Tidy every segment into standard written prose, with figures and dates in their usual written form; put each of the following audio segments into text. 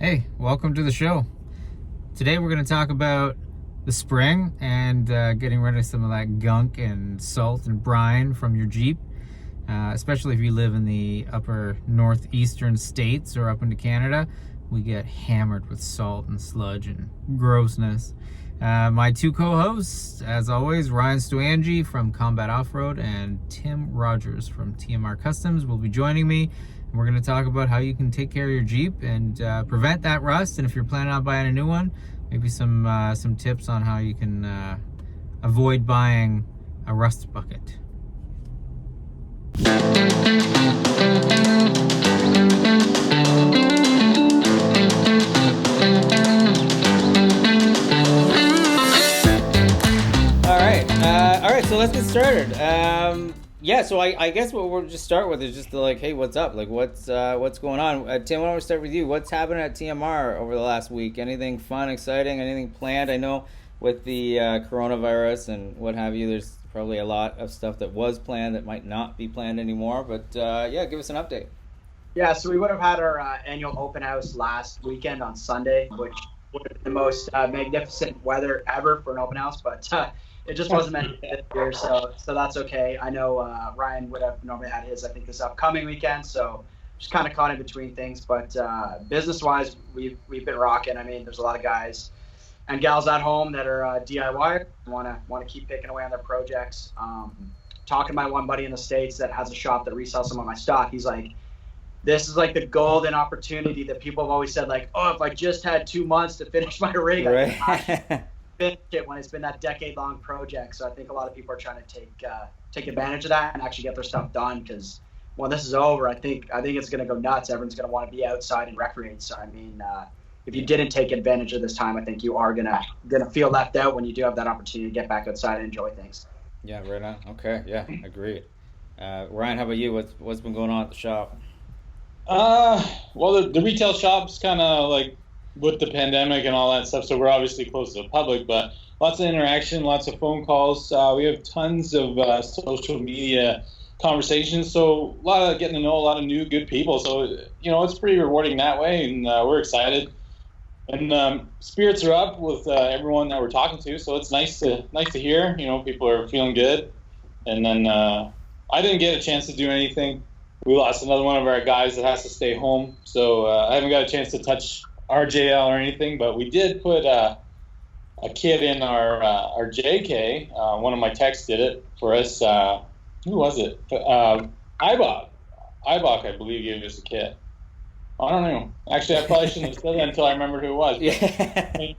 Hey, welcome to the show. Today we're going to talk about the spring and getting rid of some of that gunk and salt and brine from your Jeep, especially if you live in the upper northeastern states or up into Canada. We get hammered with salt and sludge and grossness. My two co-hosts, as always, Ryan Stoyangi from Combat Off-Road and Tim Rogers from TMR Customs will be joining me. We're going to talk about how you can take care of your Jeep and prevent that rust. And if you're planning on buying a new one, maybe some tips on how you can avoid buying a rust bucket. All right. So let's get started. So I guess what we'll just start with is just hey, what's up? What's going on? Tim, why don't we start with you? What's happening at TMR over the last week? Anything fun, exciting, anything planned? I know with the coronavirus and what have you, there's probably a lot of stuff that was planned that might not be planned anymore. But give us an update. Yeah, so we would have had our annual open house last weekend on Sunday, which would have been the most magnificent weather ever for an open house, but it just wasn't meant to be this year, so that's okay. I know Ryan would have normally had his, I think, this upcoming weekend, so just kind of caught in between things. But business-wise, we've been rocking. I mean, there's a lot of guys and gals at home that are DIY, want to keep picking away on their projects. Talking to my one buddy in the States that has a shop that resells some of my stock, he's like, this is like the golden opportunity that people have always said, if I just had 2 months to finish my rig, right. I finish it when it's been that decade-long project. So I think a lot of people are trying to take advantage of that and actually get their stuff done, because when this is over, I think it's going to go nuts. Everyone's going to want to be outside and recreate. So I mean, if you didn't take advantage of this time, I think you are gonna feel left out when you do have that opportunity to get back outside and enjoy things. Yeah, right on. Okay, yeah, agreed. Ryan, how about you? What's been going on at the shop? Well, the retail shop's kind of with the pandemic and all that stuff, so we're obviously close to the public, but lots of interaction, lots of phone calls. We have tons of social media conversations, so a lot of getting to know a lot of new good people. So it's pretty rewarding that way, and we're excited. And spirits are up with everyone that we're talking to, so it's nice to hear. People are feeling good. And then I didn't get a chance to do anything. We lost another one of our guys that has to stay home, so I haven't got a chance to touch RJL or anything, but we did put a kid in our JK. One of my techs did it for us. Who was it? Ibach, I believe, gave us a kit. I don't know. Actually, I probably shouldn't have said that until I remembered who it was. Yeah.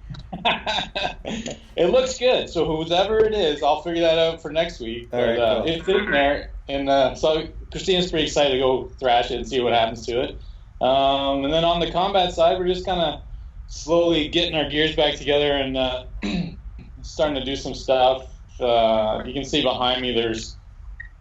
It looks good. So whoever it is, I'll figure that out for next week. All right, cool. It's in there. And so Christina's pretty excited to go thrash it and see what happens to it. And then on the combat side, we're just kind of slowly getting our gears back together and starting to do some stuff. You can see behind me there's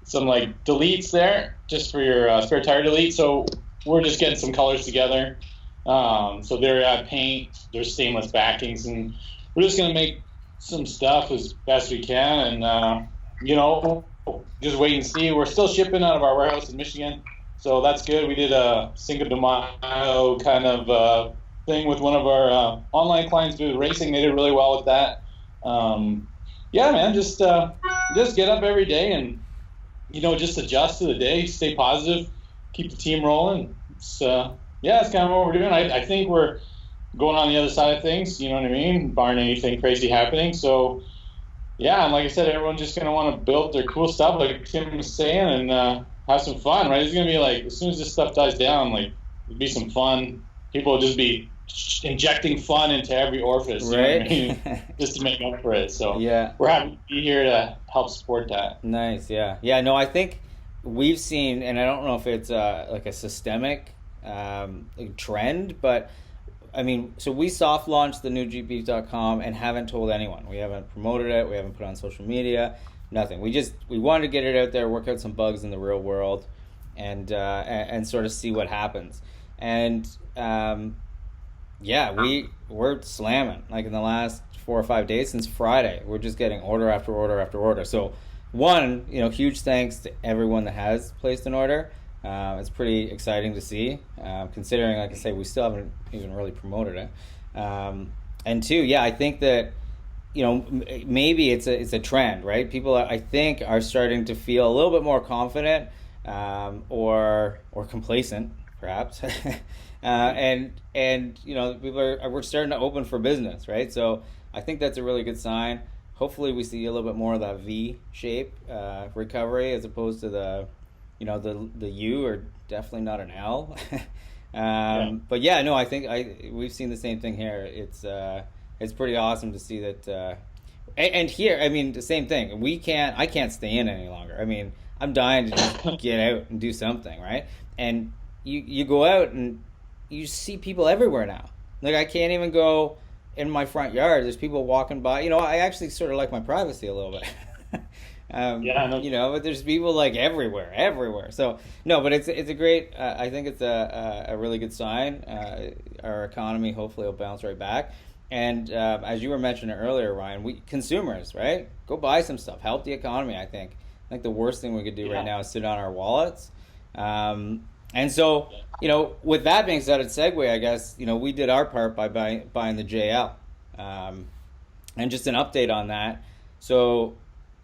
some deletes there just for your spare tire delete. So we're just getting some colors together. So they're paint, there's stainless backings, and we're just going to make some stuff as best we can. And, just wait and see. We're still shipping out of our warehouse in Michigan, so that's good. We did a Cinco de Mayo kind of thing with one of our online clients doing racing. They did really well with that. Just get up every day and, just adjust to the day, stay positive, keep the team rolling. It's kind of what we're doing. I think we're going on the other side of things, you know what I mean, barring anything crazy happening. So, and like I said, everyone's just going to want to build their cool stuff, like Tim was saying, and have some fun, right? It's going to be as soon as this stuff dies down, it'll be some fun. People will just be injecting fun into every orifice, right? You know what I mean? Just to make up for it. So we're happy to be here to help support that. Nice, yeah. Yeah, no, I think we've seen, and I don't know if it's a systemic trend, but I mean, so we soft launched the new GPs.com and haven't told anyone. We haven't promoted it. We haven't put it on social media. Nothing. We wanted to get it out there, work out some bugs in the real world, and sort of see what happens. And we're slamming. In the last 4 or 5 days since Friday, we're just getting order after order after order. So, one, huge thanks to everyone that has placed an order. It's pretty exciting to see, considering, like I say, we still haven't even really promoted it. And two, yeah, I think that, maybe it's a trend, right? People, I think, are starting to feel a little bit more confident, or complacent, perhaps. And people we're starting to open for business, right? So I think that's a really good sign. Hopefully we see a little bit more of that V shape recovery, as opposed to the U, or definitely not an L. But yeah, no, I think we've seen the same thing here. It's pretty awesome to see that. And here, I mean, the same thing. I can't stay in any longer. I mean, I'm dying to just get out and do something, right? And you go out and you see people everywhere now. Like, I can't even go in my front yard. There's people walking by. I actually sort of like my privacy a little bit. But there's people like everywhere. So no, but it's a great. I think it's a really good sign. Our economy hopefully will bounce right back. And as you were mentioning earlier, Ryan, consumers, right? Go buy some stuff. Help the economy. I think the worst thing we could do right now is sit on our wallets. And so, with that being said, it's segue, I guess, we did our part by buying the JL. And just an update on that. So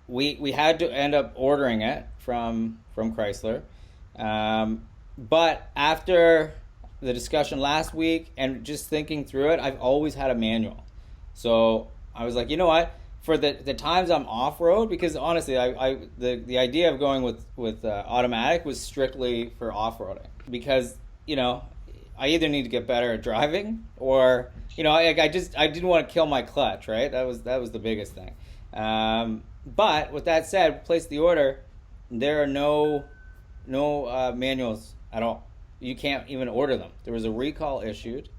we had to end up ordering it from Chrysler. But after the discussion last week and just thinking through it, I've always had a manual. So I was like, you know what? For the times I'm off-road, because honestly, the idea of going with automatic was strictly for off-roading, because I either need to get better at driving, or I didn't want to kill my clutch, right? That was the biggest thing. But with that said, place the order. There are no manuals at all. You can't even order them. There was a recall issued.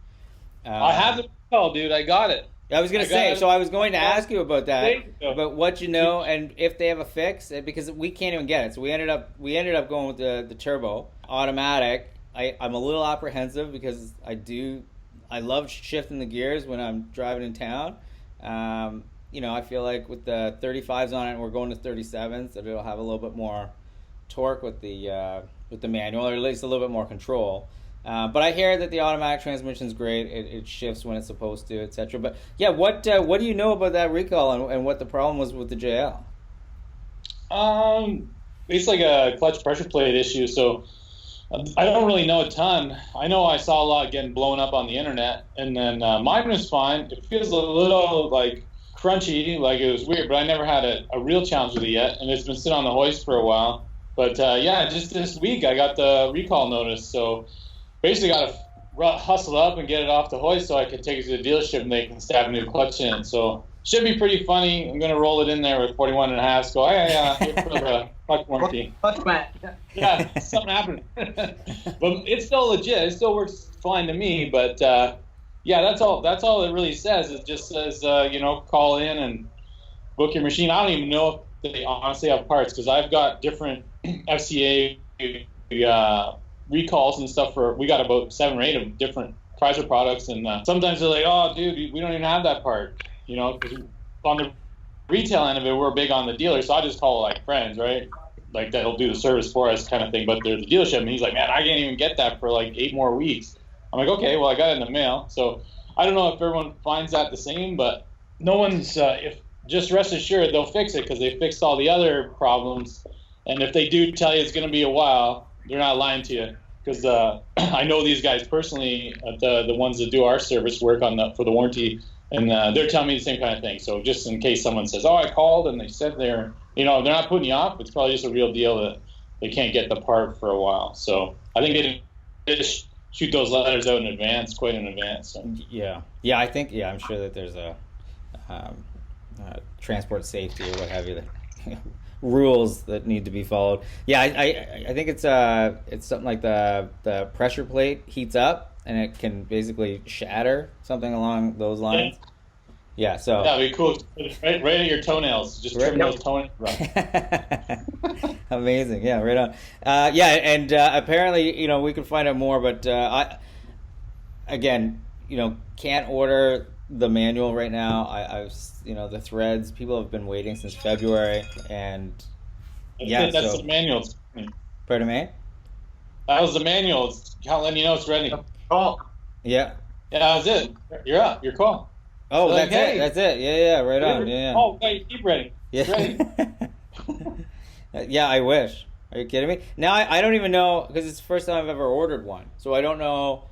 I have the recall, dude. I got it. I was going to say, so I was going to ask you about that, about what and if they have a fix, because we can't even get it. So we ended up going with the turbo automatic. I'm a little apprehensive because I love shifting the gears when I'm driving in town. I feel like with the 35s on it, and we're going to 37s, that it'll have a little bit more torque with the manual, or at least a little bit more control. But I hear that the automatic transmission is great. It shifts when it's supposed to, etc. But yeah, what do you know about that recall and what the problem was with the JL? It's like a clutch pressure plate issue. So I don't really know a ton. I know I saw a lot getting blown up on the internet, and then mine was fine. It feels a little like crunchy, like it was weird, but I never had a real challenge with it yet, and it's been sitting on the hoist for a while. But just this week I got the recall notice, so basically got to hustle up and get it off the hoist so I can take it to the dealership and they can stab a new clutch in it. So should be pretty funny. I'm going to roll it in there with 41 and a half. So here for the clutch warranty. Yeah, something happened. But it's still legit. It still works fine to me. But that's all it really says. It just says, call in and book your machine. I don't even know if they honestly have parts, because I've got different FCA recalls and stuff we got about 7 or 8 of different Chrysler products, and sometimes they're like, oh dude, we don't even have that part, because on the retail end of it, we're big on the dealer, so I just call like friends, right, like that'll do the service for us kind of thing. But there's the dealership, and he's like, man, I can't even get that for like 8 more weeks. I'm like, okay, well, I got it in the mail. So I don't know if everyone finds that the same, but no one's just rest assured they'll fix it, because they fixed all the other problems. And if they do tell you it's going to be a while, they're not lying to you, because I know these guys personally, the ones that do our service work for the warranty, and they're telling me the same kind of thing. So just in case someone says, oh, I called and they said they're not putting you off, it's probably just a real deal that they can't get the part for a while. So I think they just shoot those letters out in advance, quite in advance. So. Yeah, I think, I'm sure that there's a transport safety or what have you, that rules that need to be followed. Yeah, I think it's something like the pressure plate heats up and it can basically shatter, something along those lines. Yeah, so that'd be cool. Right at your toenails, just trim those toenails. Amazing, yeah, right on. And apparently, we can find out more, but can't order the manual right now. I've the threads, people have been waiting since February, and that's the manual. Pardon me? That was the manual. It's letting you know it's ready. Oh, Yeah. Yeah, that's it. You're up. You're cool. Oh, So, like, that's hey, it. That's it. Yeah, right on. Yeah. Oh, wait, keep ready. Yeah. Ready. Yeah, I wish. Are you kidding me? Now I don't even know, because it's the first time I've ever ordered one, so I don't know.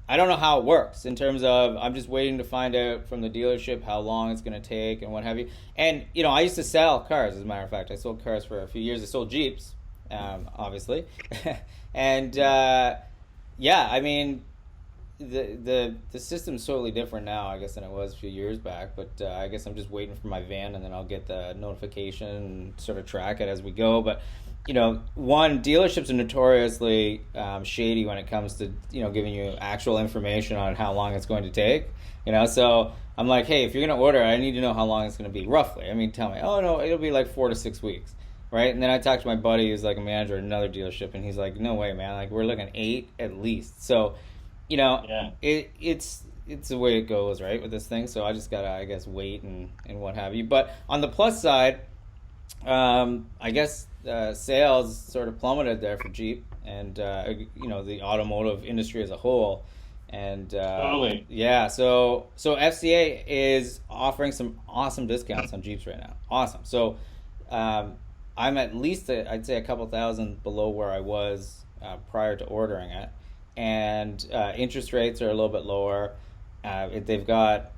I don't know how it works in terms of, I'm just waiting to find out from the dealership how long it's going to take and what have you. And, you know, I used to sell cars, as a matter of fact. I sold cars for a few years. I sold Jeeps, obviously. And, yeah, I mean, the system's totally different now, I guess, than it was a few years back. But I guess I'm just waiting for my van, and then I'll get the notification and sort of track it as we go. But you know, one, dealerships are notoriously shady when it comes to, you know, giving you actual information on how long it's going to take. You know, so I'm like, hey, if you're going to order, I need to know how long it's going to be, roughly. I mean, tell me, oh, no, it'll be like 4 to 6 weeks, right? And then I talked to my buddy who's like a manager at another dealership, and he's like, no way, man. Like, we're looking 8 at least. So, you know, it's the way it goes, right, with this thing. So I just got to, I guess, wait and what have you. But on the plus side, I guess sales sort of plummeted there for Jeep and you know, the automotive industry as a whole. And Totally. yeah, so FCA is offering some awesome discounts on Jeeps right now. Awesome. So I'm at least I'd say a couple thousand below where I was prior to ordering it, and interest rates are a little bit lower. They've got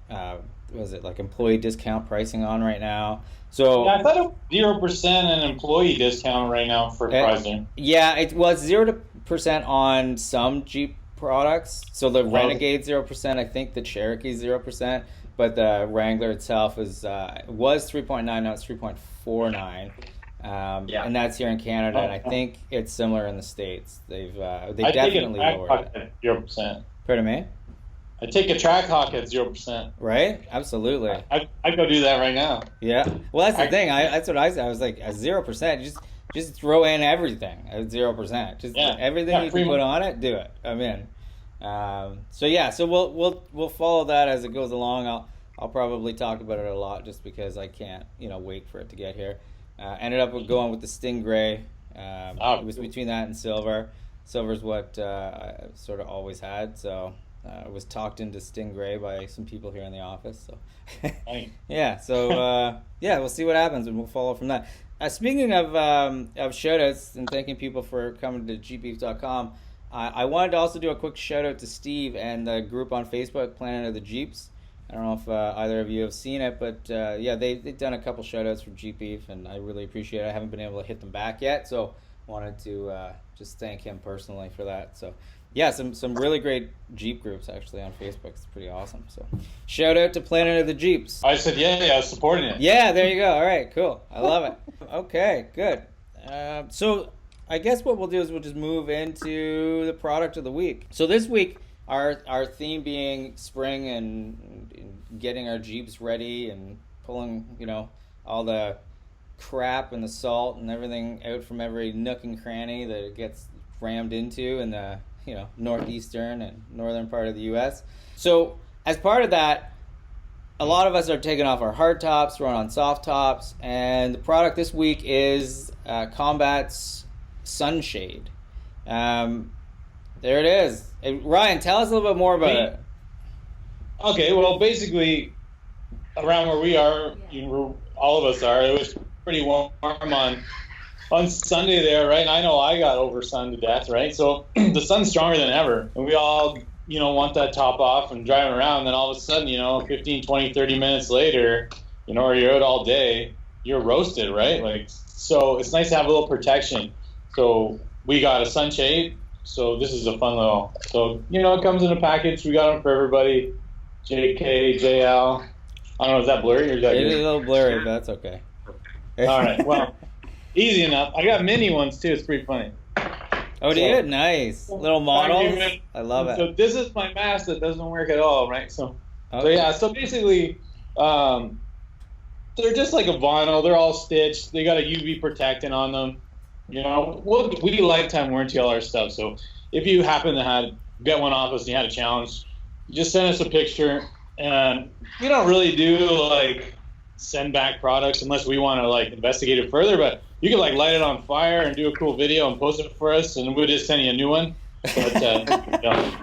was it like employee discount pricing on right now? So Yeah, I thought it was 0% an employee discount right now for Chrysler. yeah, it was 0% on some Jeep products. So the Renegade 0%, I think the Cherokee 0%, but the Wrangler itself was 3.9, now it's 3.49. And that's here in Canada, and I think it's similar in the States. They definitely lowered it. 0%. Pardon me? I take a Trackhawk at 0%. Right? Absolutely. I go do that right now. Yeah. Well, that's the thing. That's what I said. I was like, at 0%, just throw in everything at 0%. Just everything you can put on it, do it. I'm in. So we'll follow that as it goes along. I'll probably talk about it a lot just because I can't, you know, wait for it to get here. Ended up going with the Stingray. It was between that and silver. Silver's what I sort of always had. So I was talked into Stingray by some people here in the office. So yeah. So we'll see what happens, and we'll follow from that. Speaking of shoutouts and thanking people for coming to gbeef.com, I wanted to also do a quick shout out to Steve and the group on Facebook, Planet of the Jeeps. I don't know if either of you have seen it, but they've done a couple shout-outs for Jeep Beef, and I really appreciate it. I haven't been able to hit them back yet, so wanted to just thank him personally for that. So yeah, some really great Jeep groups actually on Facebook. It's pretty awesome. So shout out to Planet of the Jeeps. I said I was supporting it. Yeah, there you go. All right, cool. I love it. Okay, good. So I guess what we'll do is we'll just move into the product of the week. So this week, our theme being spring and getting our Jeeps ready and pulling, you know, all the crap and the salt and everything out from every nook and cranny that it gets rammed into in the, you know, northeastern and northern part of the U.S. So as part of that, a lot of us are taking off our hard tops, throwing on soft tops, and the product this week is Combat's Sunshade. There it is. Hey, Ryan, tell us a little bit more about it. Okay, well, basically, around where we are, all of us are, it was pretty warm on Sunday there, right? And I know I got oversunned to death, right? So the sun's stronger than ever, and we all, you know, want that top off and driving around. Then all of a sudden, you know, 15, 20, 30 minutes later, you know, or you're out all day, you're roasted, right? Like, so it's nice to have a little protection. So we got a sunshade. So this is a fun little, so, you know, it comes in a package. We got them for everybody. JK, JL. I don't know, is that blurry or is that good? It is a little blurry, but that's okay. All right, well, easy enough. I got mini ones too. It's pretty funny. Oh, do you? Nice. Little models. I love it. So this is my mask that doesn't work at all, right? So yeah, so basically, they're just like a vinyl. They're all stitched. They got a UV protectant on them. You know, we lifetime warranty all our stuff. So if you happen to get one off us and you had a challenge, just send us a picture. And we don't really do like send back products unless we want to like investigate it further. But you can like light it on fire and do a cool video and post it for us, and we'll just send you a new one. But,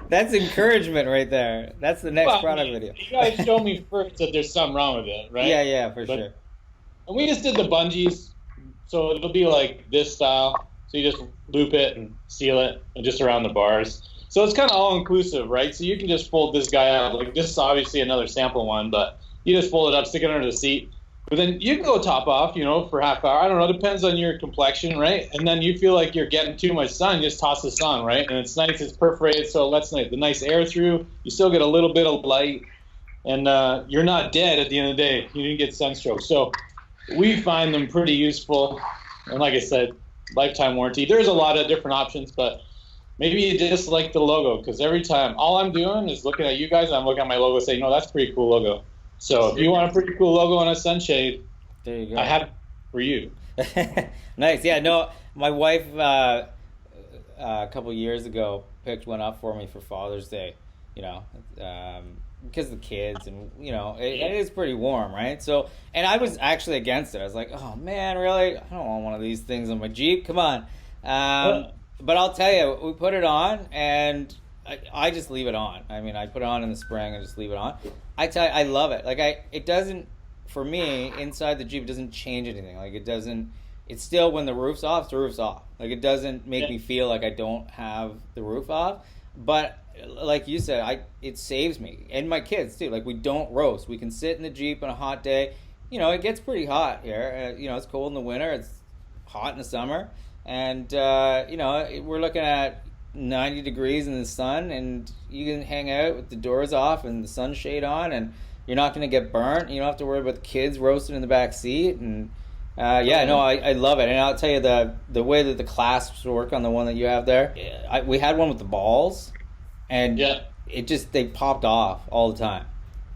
That's encouragement right there. That's the next product video. You guys show me first that there's something wrong with it, right? Yeah, for sure. And we just did the bungees, so it'll be like this style. So you just loop it and seal it, and just around the bars. So it's kind of all inclusive, right? So you can just fold this guy out. Like this is obviously another sample one, but you just fold it up, stick it under the seat. But then you can go top off, for half hour. I don't know, depends on your complexion, right? And then you feel like you're getting too much sun, just toss this on, right? And it's nice, it's perforated, so it lets the nice air through. You still get a little bit of light, and you're not dead at the end of the day. You didn't get sunstroke. So we find them pretty useful. And like I said, lifetime warranty. There's a lot of different options, but maybe you just like the logo, because every time, all I'm doing is looking at you guys, and I'm looking at my logo saying, no, that's a pretty cool logo. So if you want a pretty cool logo on a Sunshade, there you go. I have it for you. Nice. Yeah, no, my wife a couple years ago picked one up for me for Father's Day, because of the kids, and it is pretty warm, right? So, and I was actually against it. I was like, oh man, really? I don't want one of these things on my Jeep. Come on. But I'll tell you, we put it on, and I just leave it on. I mean, I put it on in the spring and just leave it on. I tell you, I love it. Like it doesn't, for me, inside the Jeep, it doesn't change anything. Like it doesn't, it's still, when the roof's off, the roof's off. Like it doesn't make me feel like I don't have the roof off. But like you said, it saves me and my kids too. Like we don't roast. We can sit in the Jeep on a hot day. It gets pretty hot here. It's cold in the winter. It's hot in the summer. And, we're looking at 90 degrees in the sun, and you can hang out with the doors off and the sunshade on, and you're not going to get burnt. You don't have to worry about the kids roasting in the back seat. And I love it. And I'll tell you the way that the clasps work on the one that you have there. We had one with the balls, and they popped off all the time.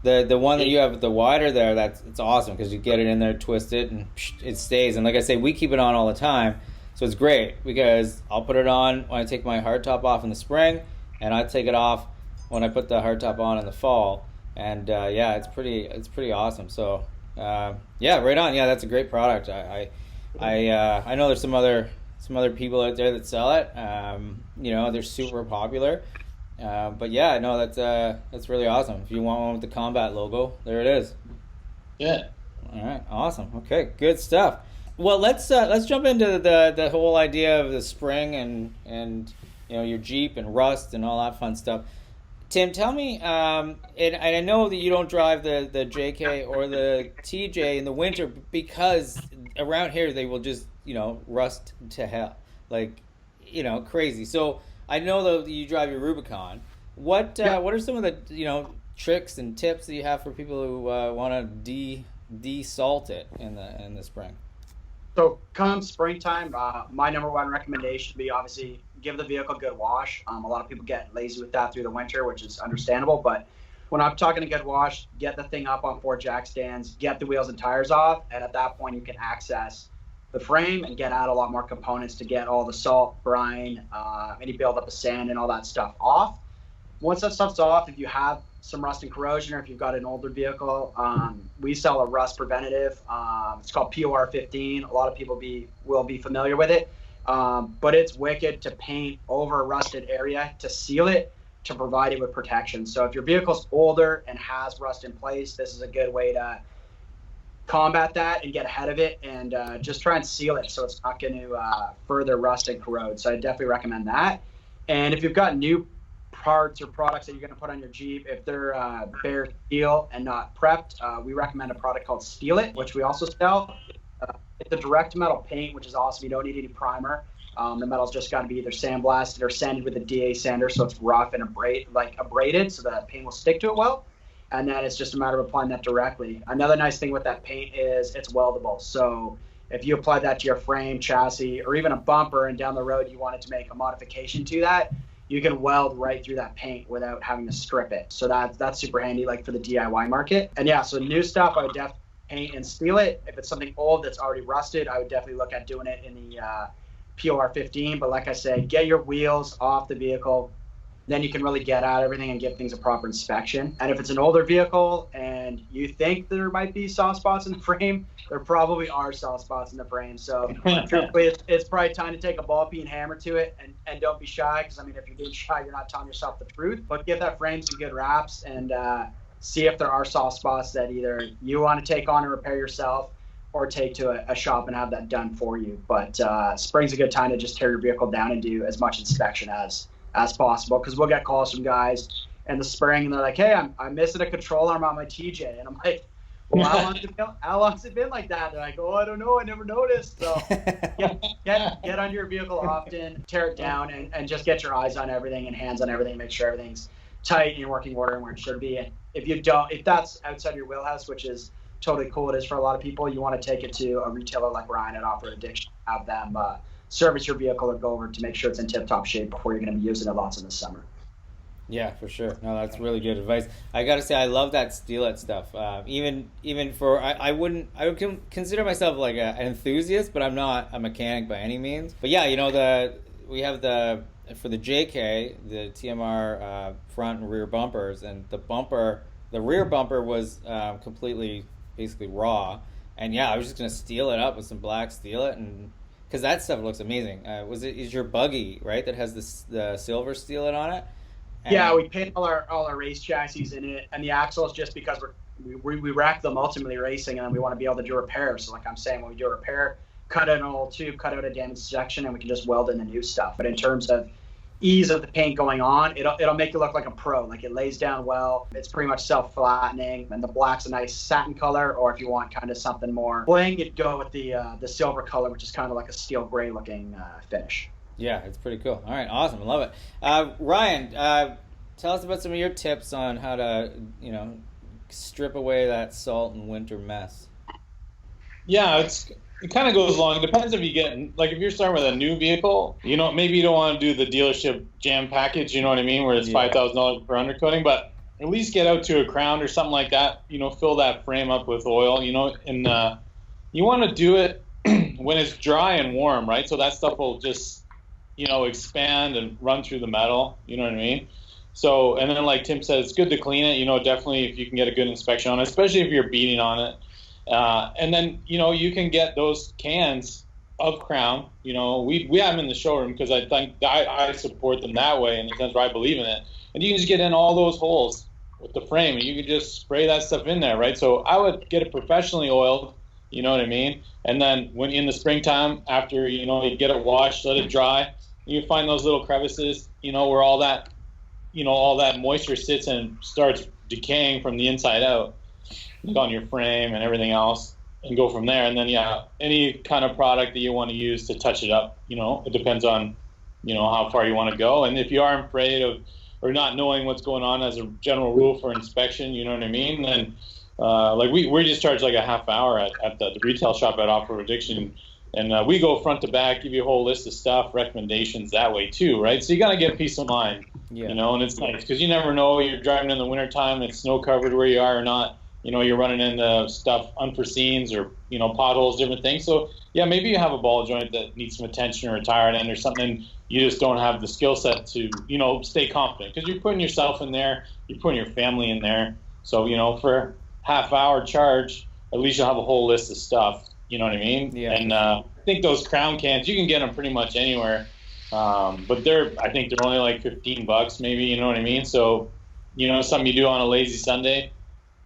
The one that you have with the wider there, it's awesome, because you get it in there, twist it, and it stays. And like I say, we keep it on all the time. So it's great, because I'll put it on when I take my hardtop off in the spring, and I take it off when I put the hardtop on in the fall. And it's pretty awesome. So right on. Yeah, that's a great product. I know there's some other people out there that sell it. They're super popular. But that's really awesome. If you want one with the combat logo, there it is. Yeah. All right. Awesome. Okay. Good stuff. Well, let's jump into the whole idea of the spring and your Jeep and rust and all that fun stuff. Tim, tell me, and I know that you don't drive the JK or the TJ in the winter, because around here they will just rust to hell, like crazy. So I know that you drive your Rubicon. What are some of the tricks and tips that you have for people who want to de-salt it in the spring? So come springtime, my number one recommendation would be obviously give the vehicle a good wash. A lot of people get lazy with that through the winter, which is understandable. But when I'm talking a good wash, get the thing up on 4 jack stands, get the wheels and tires off, and at that point you can access the frame and get out a lot more components to get all the salt, brine, any buildup of sand and all that stuff off. Once that stuff's off, if you have some rust and corrosion, or if you've got an older vehicle, we sell a rust preventative. It's called POR 15. A lot of people will be familiar with it, but it's wicked to paint over a rusted area to seal it, to provide it with protection. So if your vehicle's older and has rust in place, this is a good way to combat that and get ahead of it, and just try and seal it so it's not going to further rust and corrode. So I definitely recommend that. And if you've got new parts or products that you're going to put on your Jeep, if they're bare steel and not prepped, we recommend a product called Steel It, which we also sell. It's a direct metal paint, which is awesome. You don't need any primer. The metal's just got to be either sandblasted or sanded with a DA sander, so it's rough and abraded, so the paint will stick to it well. And then it's just a matter of applying that directly. Another nice thing with that paint is it's weldable. So if you apply that to your frame, chassis, or even a bumper, and down the road you wanted to make a modification to that, you can weld right through that paint without having to strip it. So that's super handy, like for the DIY market. And yeah, so new stuff, I would definitely paint and steel it. If it's something old that's already rusted, I would definitely look at doing it in the POR 15. But like I said, get your wheels off the vehicle, then you can really get at everything and give things a proper inspection. And if it's an older vehicle and and you think there might be soft spots in the frame, there probably are soft spots in the frame. So truthfully, it's probably time to take a ball peen hammer to it, and don't be shy, because I mean, if you're being shy, you're not telling yourself the truth. But give that frame some good wraps, and see if there are soft spots that either you want to take on and repair yourself, or take to a shop and have that done for you. But spring's a good time to just tear your vehicle down and do as much inspection as possible, because we'll get calls from guys in the spring and they're like, hey, I'm missing a control arm on my TJ, and I'm like, well, how long's it been like that? They're like, oh, I don't know, I never noticed. So get on your vehicle often, tear it down, and just get your eyes on everything and hands on everything, make sure everything's tight and in working order and where it should be. And if that's outside your wheelhouse, which is totally cool, it is for a lot of people, you want to take it to a retailer like Ryan at Off-Road Addiction, have them service your vehicle or go over to make sure it's in tip-top shape before you're going to be using it lots in the summer. Yeah, for sure. No, that's really good advice. I got to say, I love that Steelette stuff. Even for, I would consider myself like an enthusiast, but I'm not a mechanic by any means. But yeah, we have for the JK, the TMR front and rear bumpers, and the rear bumper was completely basically raw. And yeah, I was just gonna steel it up with some black Steelette, and because that stuff looks amazing. Is your buggy, right, that has the silver Steelette on it? And yeah, we paint all our race chassis in it, and the axles, just because we rack them ultimately racing, and then we want to be able to do repairs. So like I'm saying, when we do a repair, cut out an old tube, cut out a damaged section, and we can just weld in the new stuff. But in terms of ease of the paint going on, it'll make you look like a pro. Like, it lays down well, it's pretty much self-flattening, and the black's a nice satin color. Or if you want kind of something more bling, you'd go with the silver color, which is kind of like a steel gray looking finish. Yeah, it's pretty cool. All right, awesome. I love it. Ryan, tell us about some of your tips on how to, strip away that salt and winter mess. Yeah, it kind of goes along. It depends if you get, like, if you're starting with a new vehicle, maybe you don't want to do the dealership jam package, you know what I mean, where it's $5,000 for undercoating, but at least get out to a crown or something like that, fill that frame up with oil, and you want to do it when it's dry and warm, right? So that stuff will just, expand and run through the metal, you know what I mean? So, and then like Tim said, it's good to clean it, definitely if you can get a good inspection on it, especially if you're beating on it. And then, you can get those cans of Crown, we have them in the showroom because I think I support them that way in the sense where I believe in it. And you can just get in all those holes with the frame and you can just spray that stuff in there, right? So I would get it professionally oiled, you know what I mean? And then when in the springtime, after, you get it washed, let it dry, you find those little crevices, where all that, all that moisture sits and starts decaying from the inside out, on your frame and everything else, and go from there. And then, any kind of product that you want to use to touch it up, it depends on, how far you want to go. And if you are afraid of or not knowing what's going on as a general rule for inspection, you know what I mean, then like we just charge like a half hour at the retail shop at Off-Road Addiction. And we go front to back, give you a whole list of stuff, recommendations that way too, right? So you got to get peace of mind, and it's nice because you never know. You're driving in the wintertime, it's snow covered where you are or not. You're running into stuff, unforeseens or, potholes, different things. So, yeah, maybe you have a ball joint that needs some attention or a tire end or something. You just don't have the skill set to, stay confident because you're putting yourself in there. You're putting your family in there. So, for half-hour charge, at least you'll have a whole list of stuff. You know what I mean? Yeah. And I think those Crown cans, you can get them pretty much anywhere. But I think they're only like $15 maybe, you know what I mean? So, something you do on a lazy Sunday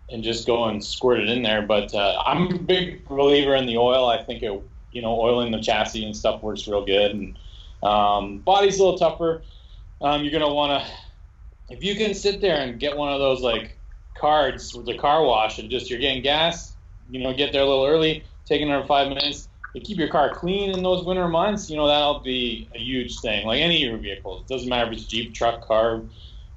and just go and squirt it in there. But I'm a big believer in the oil. I think oiling the chassis and stuff works real good. And body's a little tougher. You're going to want to, if you can sit there and get one of those like cards with the car wash and just you're getting gas, get there a little early, taking another 5 minutes, to keep your car clean in those winter months, that'll be a huge thing. Like any of your vehicles, it doesn't matter if it's Jeep, truck, car,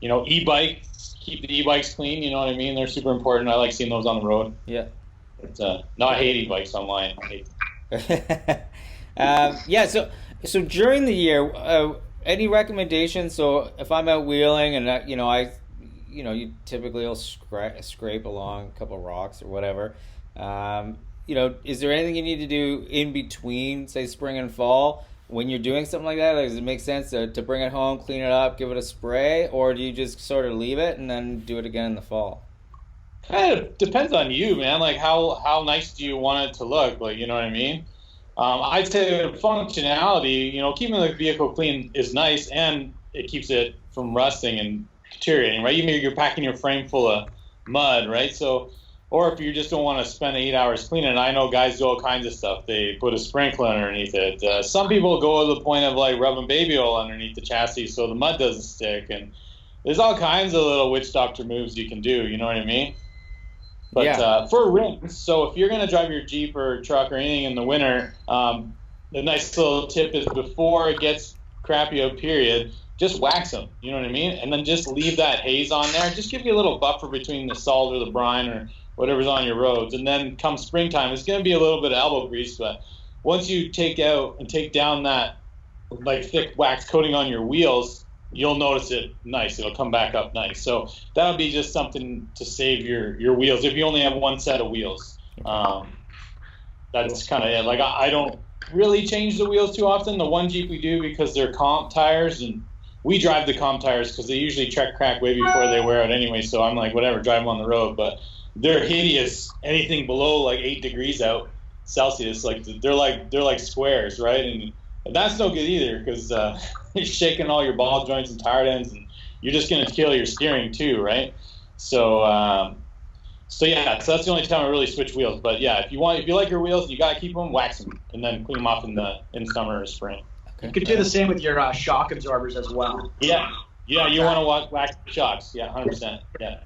e-bike, keep the e-bikes clean, you know what I mean? They're super important. I like seeing those on the road. Yeah. But no, I hate e-bikes online. I hate So during the year, any recommendations? So if I'm out wheeling and you typically will scrape along a couple of rocks or whatever. Is there anything you need to do in between, say, spring and fall when you're doing something like that? Like, does it make sense to bring it home, clean it up, give it a spray, or do you just sort of leave it and then do it again in the fall? Kind of depends on you, man. Like how nice do you want it to look? Like, you know what I mean? I'd say functionality, keeping the vehicle clean is nice, and it keeps it from rusting and deteriorating, right? Even if you're packing your frame full of mud, right? So, or if you just don't want to spend 8 hours cleaning it, I know guys do all kinds of stuff. They put a sprinkler underneath it. Some people go to the point of like rubbing baby oil underneath the chassis so the mud doesn't stick. And there's all kinds of little witch doctor moves you can do. You know what I mean? But Yeah. for rims, so if you're going to drive your Jeep or truck or anything in the winter, the nice little tip is before it gets crappy out, period, just wax them. You know what I mean? And then just leave that haze on there. Just give you a little buffer between the salt or the brine or whatever's on your roads. And then come springtime, it's going to be a little bit of elbow grease. But once you take out and take down that like thick wax coating on your wheels, you'll notice it nice. It'll come back up nice. So that'll be just something to save your wheels if you only have one set of wheels. That's kind of it. Like I don't really change the wheels too often. The one Jeep we do because they're comp tires, and we drive the comp tires because they usually crack way before they wear out anyway. So I'm like, whatever, drive them on the road. But they're hideous. Anything below like 8 degrees out Celsius, like they're like squares, right? And that's no good either because you're shaking all your ball joints and tire ends, and you're just going to kill your steering too, right? So, so that's the only time I really switch wheels. But yeah, if you like your wheels, you got to keep them, wax them, and then clean them off in summer or spring. You could do the same with your shock absorbers as well. Yeah, you want to wax the shocks. Yeah, 100%. Yeah.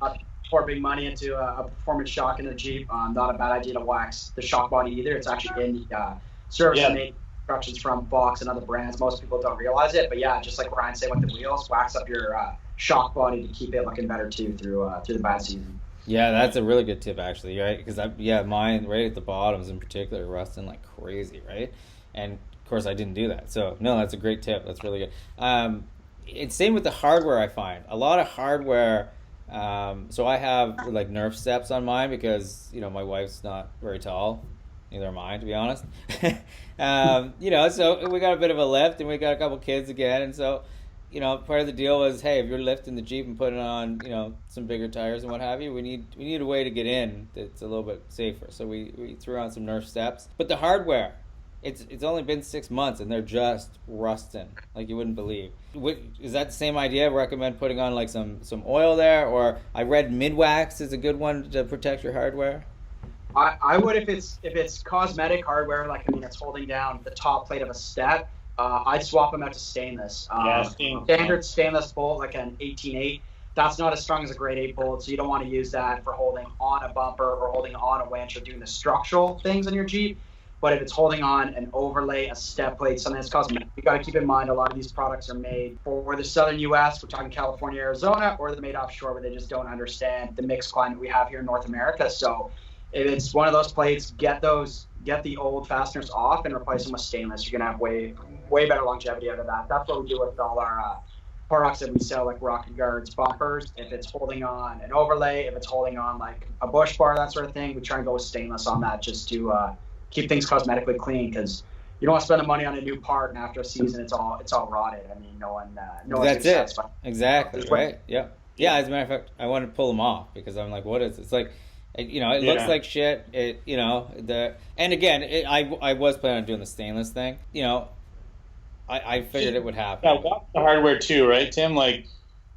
Pour big money into a performance shock in a Jeep. Not a bad idea to wax the shock body either. It's actually in the service and maintenance instructions from Box and other brands. Most people don't realize it, but yeah, just like Brian said with the wheels, wax up your shock body to keep it looking better too through the bad season. Yeah, that's a really good tip actually, right? Because mine right at the bottoms in particular rusting like crazy, right? And of course I didn't do that. So no, that's a great tip. That's really good. It's same with the hardware. I find a lot of hardware. So I have like Nerf steps on mine because my wife's not very tall. Neither am I, to be honest. So we got a bit of a lift, and we got a couple kids again, and so, part of the deal was, hey, if you're lifting the Jeep and putting on, some bigger tires and what have you, we need a way to get in that's a little bit safer. So we threw on some Nerf steps. But the hardware, it's only been 6 months, and they're just rusting like you wouldn't believe. Is that the same idea? I recommend putting on like some oil there, or I read mid-wax is a good one to protect your hardware. I would if it's cosmetic hardware, like it's holding down the top plate of a step. I'd swap them out to stainless. Standard stainless bolt, like an 18-8. That's not as strong as a grade 8 bolt, so you don't want to use that for holding on a bumper or holding on a winch or doing the structural things in your Jeep. But if it's holding on an overlay, a step plate, something that's cosmetic, you got to keep in mind a lot of these products are made for the southern U.S. We're talking California, Arizona, or they're made offshore where they just don't understand the mixed climate we have here in North America. So if it's one of those plates, get the old fasteners off and replace them with stainless. You're gonna have way better longevity out of that. That's what we do with all our products that we sell, like rocket guards, bumpers. If it's holding on an overlay, if it's holding on like a bush bar, that sort of thing, we try and go with stainless on that just to keep things cosmetically clean, because you don't want to spend the money on a new part and after a season it's all rotted. I mean, no one. That's it. Exactly. Right. Yeah. Yeah. As a matter of fact, I wanted to pull them off because I'm like, what is it? It's like. It looks like shit. And again, I was planning on doing the stainless thing. I figured it would happen. Yeah, watch the hardware too, right, Tim? Like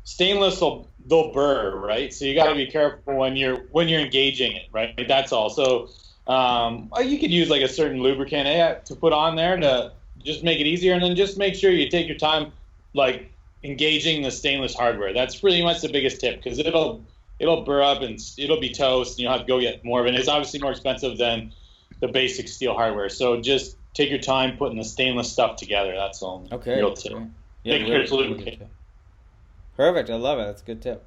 stainless they'll burr, right? So you got to be careful when you're engaging it, right? That's all. So you could use like a certain lubricant to put on there to just make it easier, and then just make sure you take your time, like engaging the stainless hardware. That's pretty much the biggest tip, because it'll burr up and it'll be toast, and you'll have to go get more of it. It's obviously more expensive than the basic steel hardware. So just take your time putting the stainless stuff together. That's all. Okay. Real tip. Yeah, make sure it's lubricated. Perfect. I love it. That's a good tip.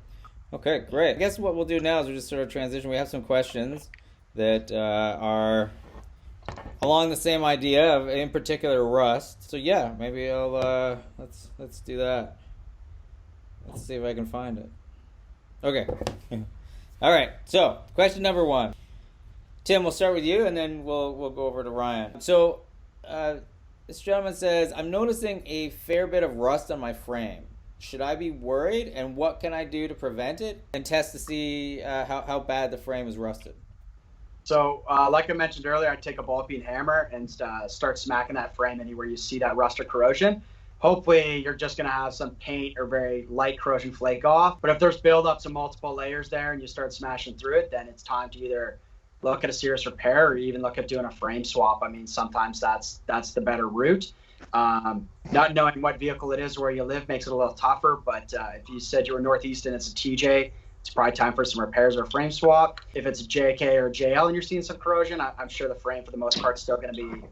Okay, great. I guess what we'll do now is we'll just sort of transition. We have some questions that are along the same idea of, in particular, rust. So yeah, maybe I'll let's do that. Let's see if I can find it. Okay. All right. So, question number 1. Tim, we'll start with you, and then we'll go over to Ryan. So, this gentleman says, I'm noticing a fair bit of rust on my frame. Should I be worried? And what can I do to prevent it? And test to see how bad the frame is rusted. So, like I mentioned earlier, I'd take a ball peen hammer and start smacking that frame anywhere you see that rust or corrosion. Hopefully, you're just going to have some paint or very light corrosion flake off. But if there's buildups of multiple layers there and you start smashing through it, then it's time to either look at a serious repair or even look at doing a frame swap. I mean, sometimes that's the better route. Not knowing what vehicle it is where you live makes it a little tougher. But if you said you were Northeast and it's a TJ, it's probably time for some repairs or a frame swap. If it's a JK or a JL and you're seeing some corrosion, I'm sure the frame for the most part is still going to be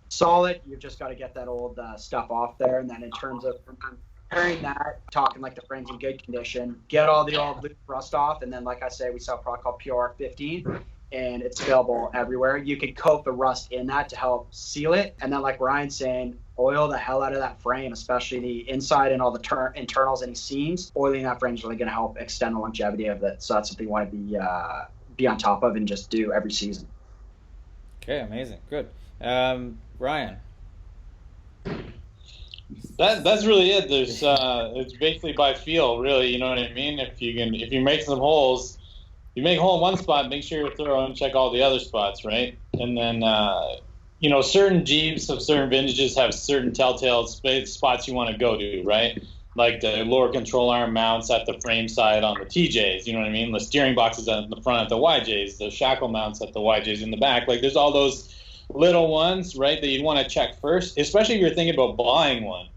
solid. You've just got to get that old stuff off there. And then in terms of repairing that, talking like the frame's in good condition, get all the old loose rust off. And then, like I say, we sell a product called PR15, and it's available everywhere. You can coat the rust in that to help seal it. And then, like Ryan's saying, oil the hell out of that frame, especially the inside and all the internals, any seams. Oiling that frame is really going to help extend the longevity of it. So that's something you want to be on top of and just do every season. Okay, amazing, good. Ryan. That's really it. There's it's basically by feel, really. You know what I mean? If you make some holes, you make a hole in one spot, make sure you're thorough and check all the other spots, right? And then certain Jeeps of certain vintages have certain telltale spots you want to go to, right? Like the lower control arm mounts at the frame side on the TJs, you know what I mean? The steering boxes at the front at the YJs, the shackle mounts at the YJs in the back. Like there's all those little ones, right, that you want to check first, especially if you're thinking about buying one.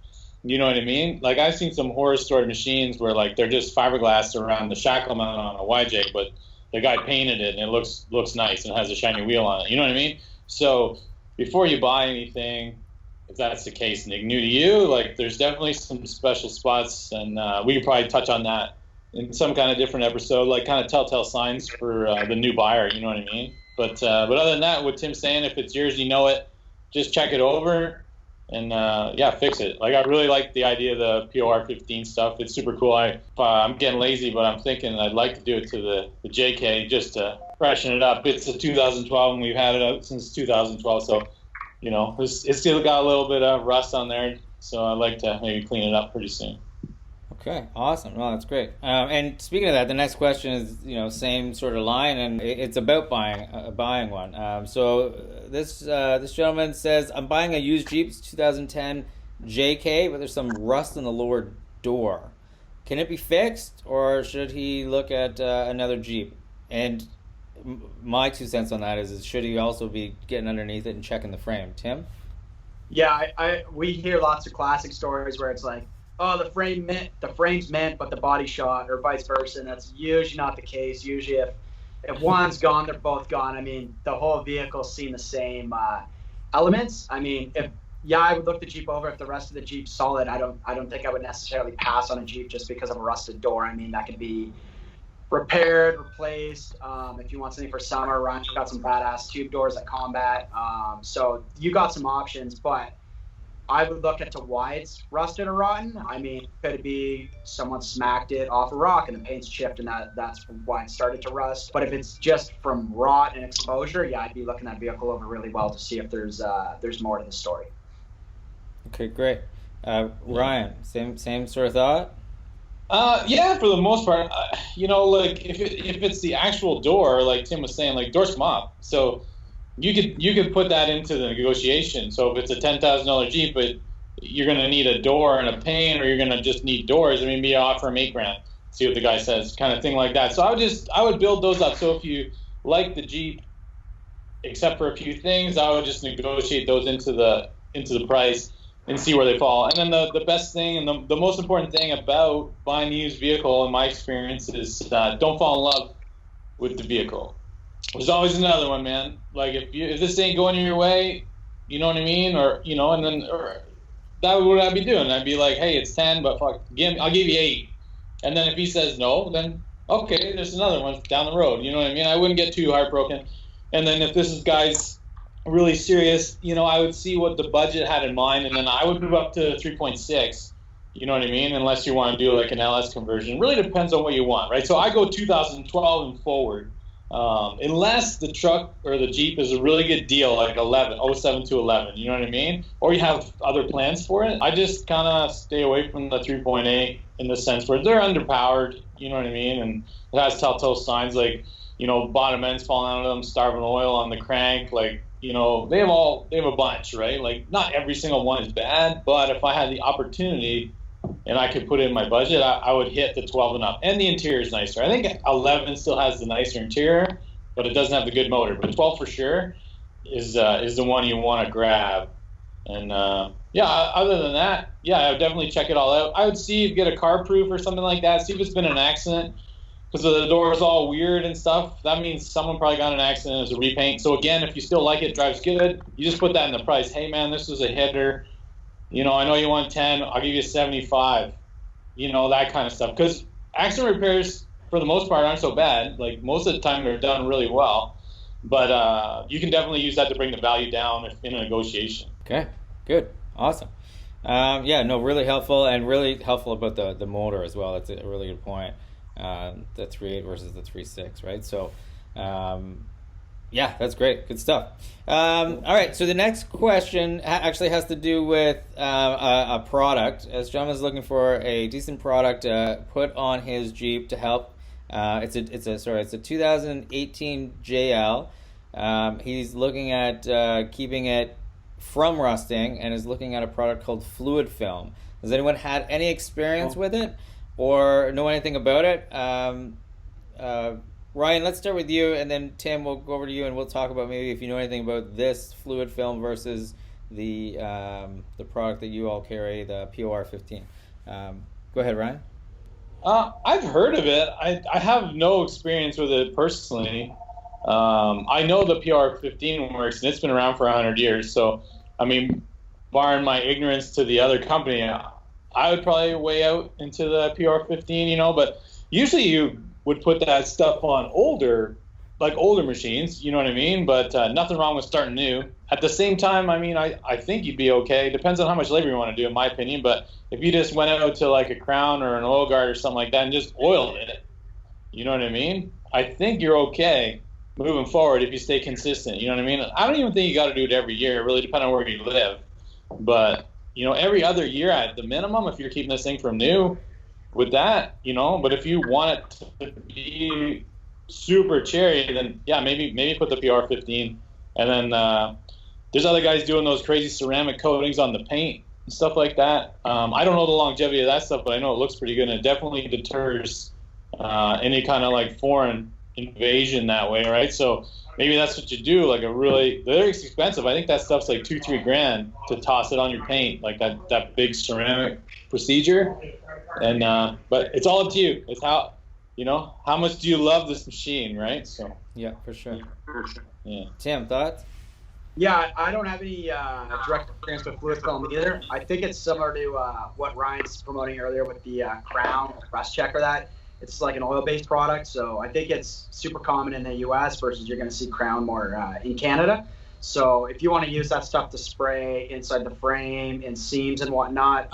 You know what I mean? Like I've seen some horror story machines where like they're just fiberglass around the shackle mount on a YJ, but the guy painted it and it looks nice and has a shiny wheel on it. You know what I mean? So before you buy anything, if that's the case and they're new to you, like there's definitely some special spots, and we could probably touch on that in some kind of different episode, like kind of telltale signs for the new buyer. You know what I mean? But other than that, what Tim's saying, if it's yours, you know it, just check it over and fix it. Like I really like the idea of the POR15 stuff. It's super cool. I'm getting lazy, but I'm thinking I'd like to do it to the JK just to freshen it up. It's a 2012 and we've had it out since 2012, so you know it's still got a little bit of rust on there. So I'd like to maybe clean it up pretty soon. Okay, awesome. Well, that's great. And speaking of that, the next question is, same sort of line, and it's about buying one. So this gentleman says, I'm buying a used Jeep, it's 2010 JK, but there's some rust in the lower door. Can it be fixed, or should he look at another Jeep? And my 2 cents on that is should he also be getting underneath it and checking the frame? Tim? Yeah, we hear lots of classic stories where it's like, oh, the frame's mint, but the body shot, or vice versa. And that's usually not the case. Usually if one's gone, they're both gone. I mean, the whole vehicle's seen the same elements. I mean, I would look the Jeep over. If the rest of the Jeep's solid, I don't think I would necessarily pass on a Jeep just because of a rusted door. I mean, that could be repaired, replaced. If you want something for summer, Ryan's got some badass tube doors at Combat. So you got some options, but I would look into why it's rusted or rotten. I mean, could it be someone smacked it off a rock and the paint's chipped and that's why it started to rust? But if it's just from rot and exposure, yeah, I'd be looking that vehicle over really well to see if there's more to the story. Okay, great. Ryan, same sort of thought? Yeah, for the most part, like if it's the actual door, like Tim was saying, like doors come off, so you could put that into the negotiation. So if it's a $10,000 Jeep, but you're going to need a door and a pane, or you're going to just need doors, I mean, maybe offer him $8,000, see what the guy says, kind of thing like that. So I would build those up. So if you like the Jeep, except for a few things, I would just negotiate those into the price and see where they fall. And then the best thing and the most important thing about buying a used vehicle, in my experience, is don't fall in love with the vehicle. There's always another one, man. Like if this ain't going your way, you know what I mean, or that would what I'd be doing. I'd be like, hey, it's 10, but fuck, I'll give you 8. And then if he says no, then okay, there's another one down the road. You know what I mean? I wouldn't get too heartbroken. And then if this is guy's really serious, I would see what the budget had in mind, and then I would move up to 3.6. You know what I mean? Unless you want to do like an LS conversion. It really depends on what you want, right? So I go 2012 and forward. Unless the truck or the Jeep is a really good deal, like 07 to 11, you know what I mean? Or you have other plans for it. I just kind of stay away from the 3.8 in the sense where they're underpowered, you know what I mean? And it has telltale signs like, bottom ends falling out of them, starving oil on the crank, like, they have a bunch, right? Like, not every single one is bad, but if I had the opportunity and I could put it in my budget, I would hit the 12 and up. And the interior is nicer. I think 11 still has the nicer interior, but it doesn't have the good motor. But 12 for sure is the one you want to grab. And other than that, I would definitely check it all out. I would see if you get a car proof or something like that. See if it's been an accident, because the door is all weird and stuff. That means someone probably got in an accident. It's a repaint. So again, if you still like it, drives good, you just put that in the price. Hey man, this was a hitter. I know you want 10. I'll give you 75. That kind of stuff. Because accident repairs, for the most part, aren't so bad. Like, most of the time, they're done really well. But you can definitely use that to bring the value down in a negotiation. Okay, good, awesome. Really helpful, and really helpful about the motor as well. That's a really good point. The 3.8 versus the 3.6, right? So, that's great. Good stuff. All right, so the next question actually has to do with a product. As John is looking for a decent product to put on his Jeep to help. It's a 2018 JL. He's looking at keeping it from rusting, and is looking at a product called fluid film. Has anyone had any experience with it or know anything about it? Ryan, let's start with you, and then Tim, we'll go over to you, and we'll talk about maybe if you know anything about this fluid film versus the product that you all carry, the POR 15. Go ahead, Ryan. I've heard of it. I have no experience with it personally. I know the PR 15 works, and it's been around for 100 years. So, I mean, barring my ignorance to the other company, I would probably weigh out into the PR 15, but usually you would put that stuff on older machines, you know what I mean? But nothing wrong with starting new. At the same time, I mean, I think you'd be okay. Depends on how much labor you want to do, in my opinion. But if you just went out to like a Crown or an Oil Guard or something like that and just oiled it, you know what I mean? I think you're okay moving forward if you stay consistent, you know what I mean? I don't even think you got to do it every year. It really depends on where you live. But, every other year at the minimum, if you're keeping this thing from new with that, but if you want it to be super cherry, then maybe put the PR 15. And then there's other guys doing those crazy ceramic coatings on the paint and stuff like that. I don't know the longevity of that stuff, but I know it looks pretty good, and it definitely deters any kind of like foreign invasion that way, right? So maybe that's what you do. Like they're expensive. I think that stuff's like $2-3 grand to toss it on your paint, like that big ceramic procedure. And but it's all up to you. It's how much do you love this machine, right? So yeah, for sure. Yeah. Tim, thoughts? Yeah, I don't have any direct experience with fluid film either. I think it's similar to what Ryan's promoting earlier with the Crown Rust Checker. That it's like an oil-based product, so I think it's super common in the U.S. versus you're going to see Crown more in Canada. So if you want to use that stuff to spray inside the frame, in seams and whatnot,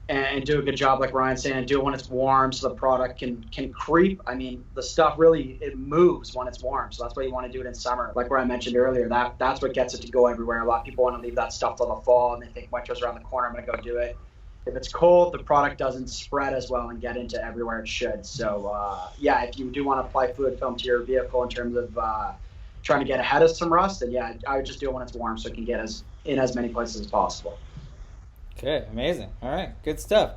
and do a good job, like Ryan's saying, do it when it's warm so the product can creep. I mean, the stuff really, it moves when it's warm, so that's why you want to do it in summer. Like Ryan mentioned earlier, that's what gets it to go everywhere. A lot of people want to leave that stuff till the fall, and they think winter's around the corner, I'm going to go do it. If it's cold, the product doesn't spread as well and get into everywhere it should. So, if you do want to apply fluid film to your vehicle in terms of trying to get ahead of some rust, then I would just do it when it's warm so it can get in as many places as possible. Okay, amazing. All right, good stuff.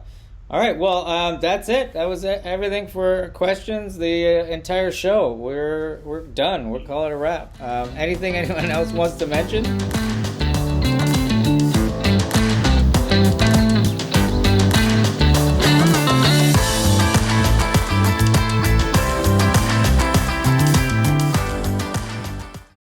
All right, well, that's it. That was everything for questions. The entire show. We're done. We'll call it a wrap. Anything anyone else wants to mention?